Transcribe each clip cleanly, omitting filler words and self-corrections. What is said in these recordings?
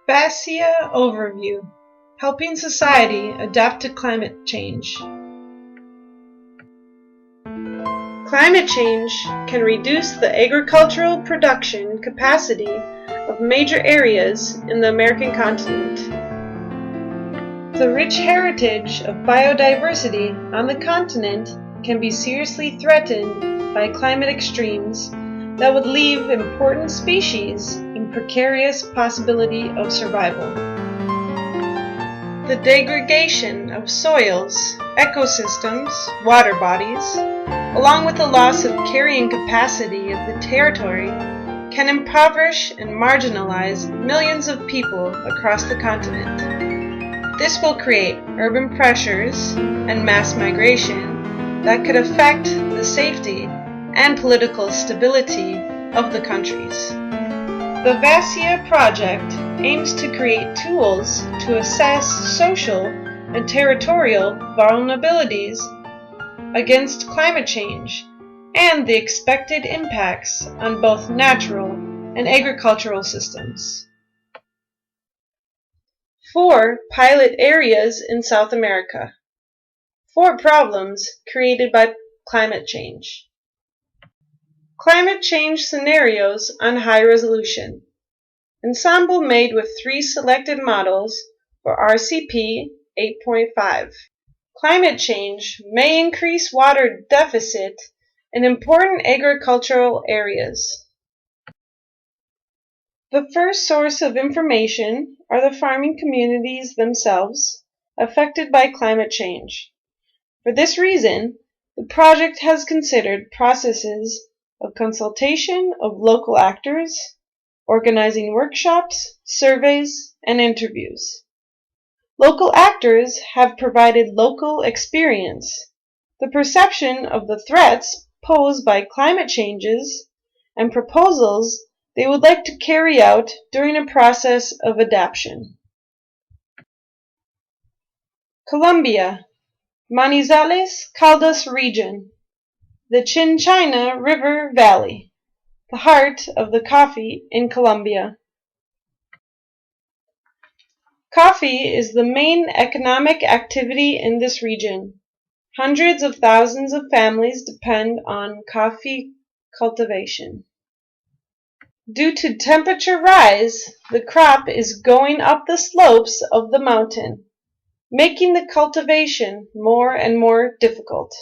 VACEA Overview: Helping Society Adapt to Climate Change. Climate change can reduce the agricultural production capacity of major areas in the American continent. The rich heritage of biodiversity on the continent can be seriously threatened by climate extremes that would leave important species in precarious possibility of survival. The degradation of soils, ecosystems, water bodies, along with the loss of carrying capacity of the territory, can impoverish and marginalize millions of people across the continent. This will create urban pressures and mass migration that could affect the safety and political stability of the countries. The VACEA project aims to create tools to assess social and territorial vulnerabilities against climate change and the expected impacts on both natural and agricultural systems. 4 pilot areas in South America. 4 problems created by climate change. Climate change scenarios on high resolution. Ensemble made with 3 selected models for RCP 8.5. Climate change may increase water deficit in important agricultural areas. The first source of information are the farming communities themselves affected by climate change. For this reason, the project has considered processes of consultation of local actors, organizing workshops, surveys, and interviews. Local actors have provided local experience, the perception of the threats posed by climate changes, and proposals they would like to carry out during a process of adaptation. Colombia, Manizales Caldas region, the Chinchina River Valley, the heart of the coffee in Colombia. Coffee is the main economic activity in this region. Hundreds of thousands of families depend on coffee cultivation. Due to temperature rise, the crop is going up the slopes of the mountain, making the cultivation more and more difficult.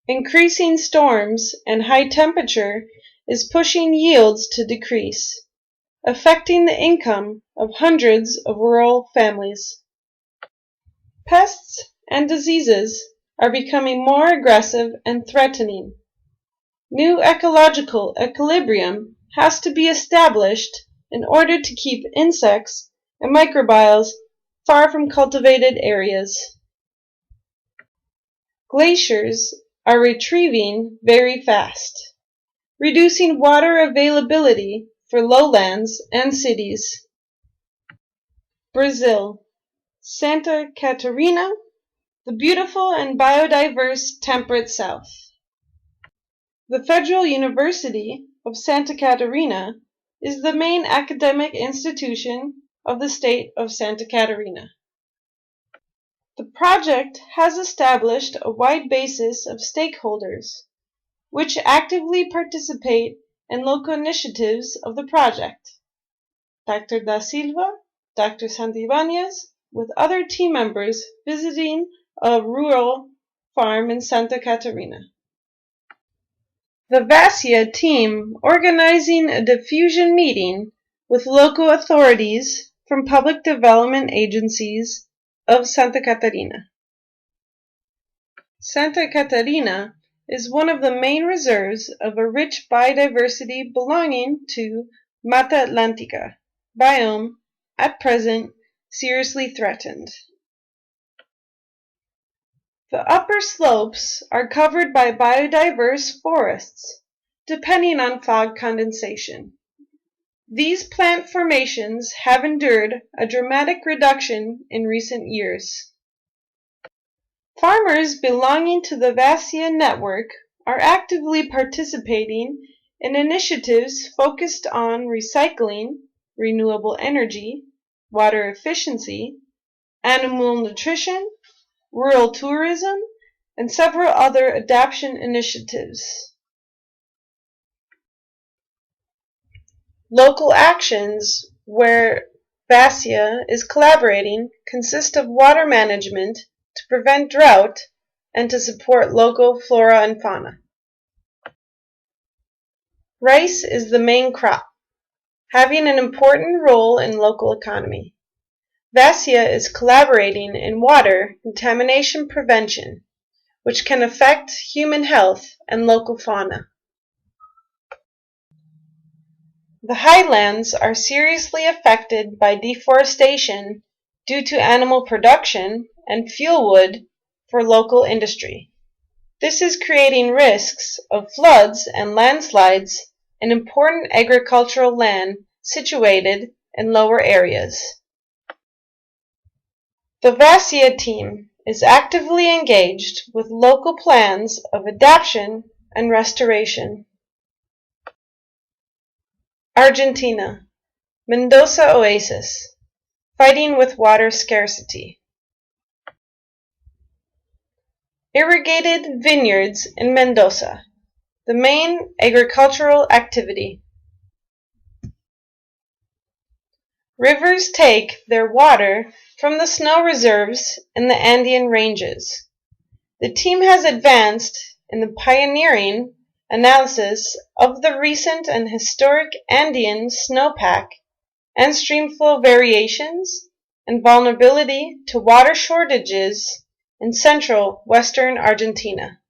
Increasing storms and high temperature is pushing yields to decrease, affecting the income of hundreds of rural families. Pests and diseases are becoming more aggressive and threatening. New ecological equilibrium has to be established in order to keep insects and microbes far from cultivated areas. Glaciers are retrieving very fast, reducing water availability for lowlands and cities. Brazil, Santa Catarina, the beautiful and biodiverse temperate south. The Federal University of Santa Catarina is the main academic institution of the state of Santa Catarina. The project has established a wide basis of stakeholders, which actively participate in local initiatives of the project. Dr. Da Silva, Dr. Santibáñez, with other team members visiting a rural farm in Santa Catarina. The VACEA team organizing a diffusion meeting with local authorities from public development agencies of Santa Catarina. Santa Catarina is one of the main reserves of a rich biodiversity belonging to Mata Atlântica biome, at present seriously threatened. The upper slopes are covered by biodiverse forests, depending on fog condensation. These plant formations have endured a dramatic reduction in recent years. Farmers belonging to the VACEA network are actively participating in initiatives focused on recycling renewable energy, water efficiency, animal nutrition, rural tourism, and several other adaptation initiatives. Local actions where VACEA is collaborating consist of water management to prevent drought and to support local flora and fauna. Rice is the main crop, having an important role in local economy. VACEA is collaborating in water contamination prevention, which can affect human health and local fauna. The highlands are seriously affected by deforestation due to animal production and fuel wood for local industry. This is creating risks of floods and landslides in important agricultural land situated in lower areas. The VACEA team is actively engaged with local plans of adaptation and restoration. Argentina, Mendoza Oasis, fighting with water scarcity. Irrigated vineyards in Mendoza, the main agricultural activity. Rivers take their water from the snow reserves in the Andean ranges. The team has advanced in the pioneering analysis of the recent and historic Andean snowpack and streamflow variations and vulnerability to water shortages in central western Argentina.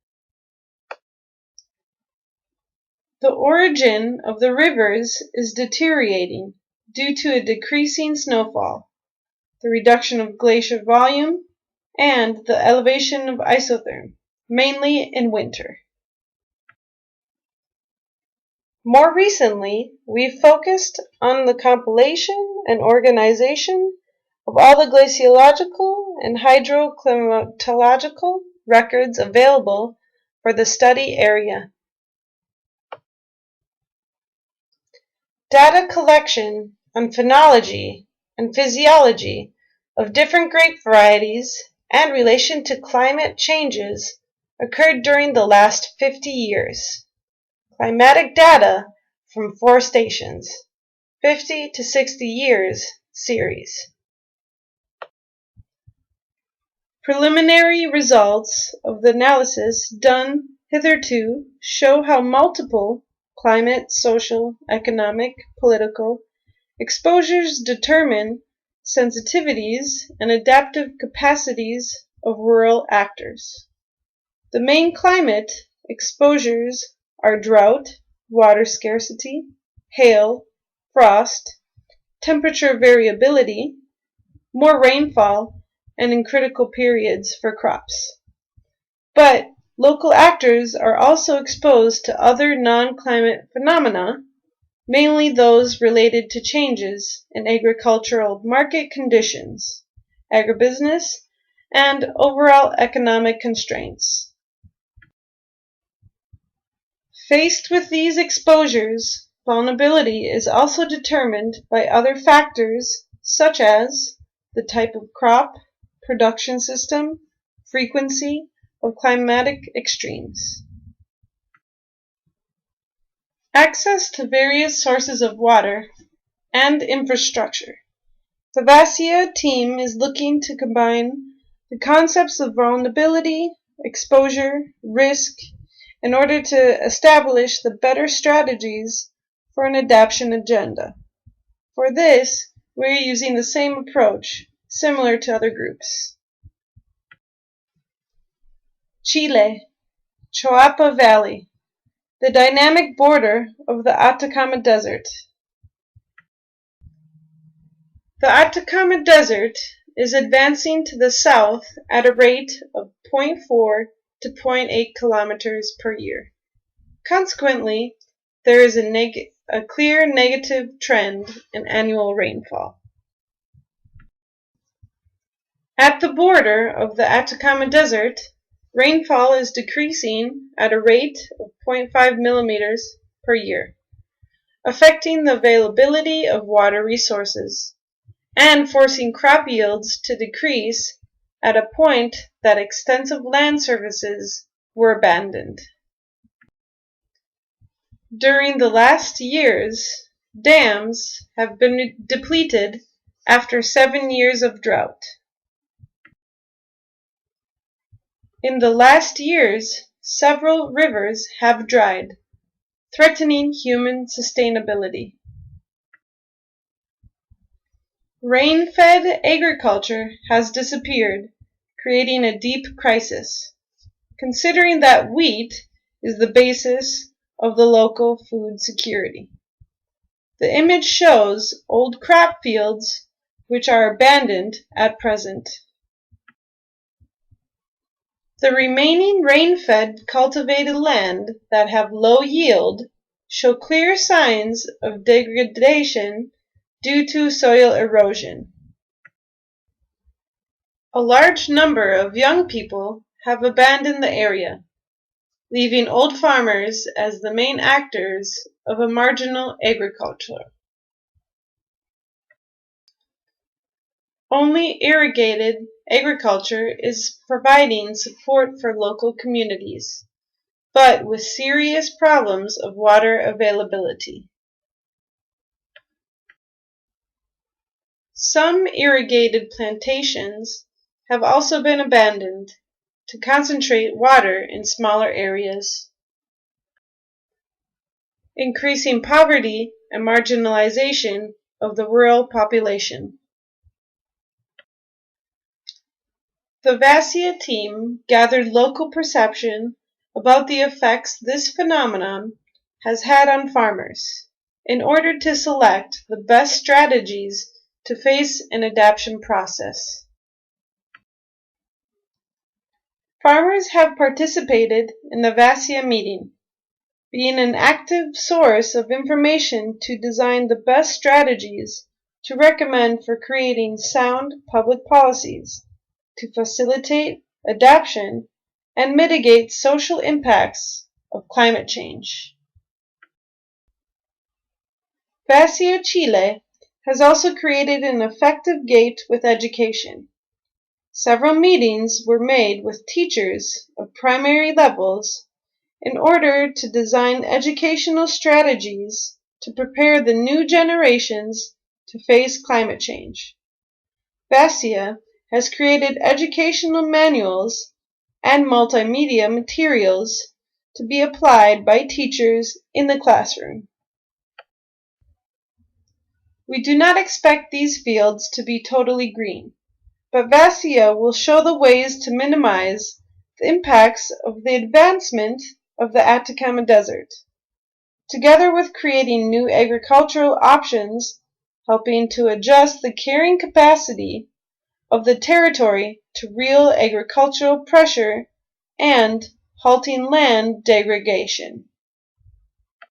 The origin of the rivers is deteriorating due to a decreasing snowfall, the reduction of glacier volume, and the elevation of isotherm, mainly in winter. More recently, we've focused on the compilation and organization of all the glaciological and hydroclimatological records available for the study area. Data collection on phenology and physiology of different grape varieties and relation to climate changes occurred during the last 50 years. Climatic data from 4 stations, 50 to 60 years series. Preliminary results of the analysis done hitherto show how multiple climate, social, economic, political exposures determine sensitivities and adaptive capacities of rural actors. The main climate exposures are drought, water scarcity, hail, frost, temperature variability, more rainfall, and in critical periods for crops. But local actors are also exposed to other non-climate phenomena, mainly those related to changes in agricultural market conditions, agribusiness, and overall economic constraints. Faced with these exposures, vulnerability is also determined by other factors such as the type of crop, production system, frequency of climatic extremes. Access to various sources of water and infrastructure. The VACEA team is looking to combine the concepts of vulnerability, exposure, risk, in order to establish the better strategies for an adaptation agenda. For this, we are using the same approach, similar to other groups. Chile, Choapa Valley, the dynamic border of the Atacama Desert. The Atacama Desert is advancing to the south at a rate of 0.4 to 0.8 kilometers per year. Consequently, there is a clear negative trend in annual rainfall. At the border of the Atacama Desert, rainfall is decreasing at a rate of 0.5 millimeters per year. affecting the availability of water resources, and forcing crop yields to decrease at a point that extensive land surfaces were abandoned. During the last years, dams have been depleted after 7 years of drought. In the last years, several rivers have dried, threatening human sustainability. Rain-fed agriculture has disappeared, creating a deep crisis, considering that wheat is the basis of the local food security. The image shows old crop fields which are abandoned at present. The remaining rain-fed cultivated land that have low yield show clear signs of degradation due to soil erosion. A large number of young people have abandoned the area, leaving old farmers as the main actors of a marginal agriculture. Only irrigated agriculture is providing support for local communities, but with serious problems of water availability. Some irrigated plantations have also been abandoned to concentrate water in smaller areas, increasing poverty and marginalization of the rural population. The VACEA team gathered local perception about the effects this phenomenon has had on farmers in order to select the best strategies to face an adaptation process. Farmers have participated in the VACEA meeting, being an active source of information to design the best strategies to recommend for creating sound public policies to facilitate adaptation and mitigate social impacts of climate change. VACEA Chile has also created an effective gate with education. Several meetings were made with teachers of primary levels in order to design educational strategies to prepare the new generations to face climate change. VACEA has created educational manuals and multimedia materials to be applied by teachers in the classroom. We do not expect these fields to be totally green, but VACEA will show the ways to minimize the impacts of the advancement of the Atacama Desert, together with creating new agricultural options, helping to adjust the carrying capacity of the territory to real agricultural pressure and halting land degradation.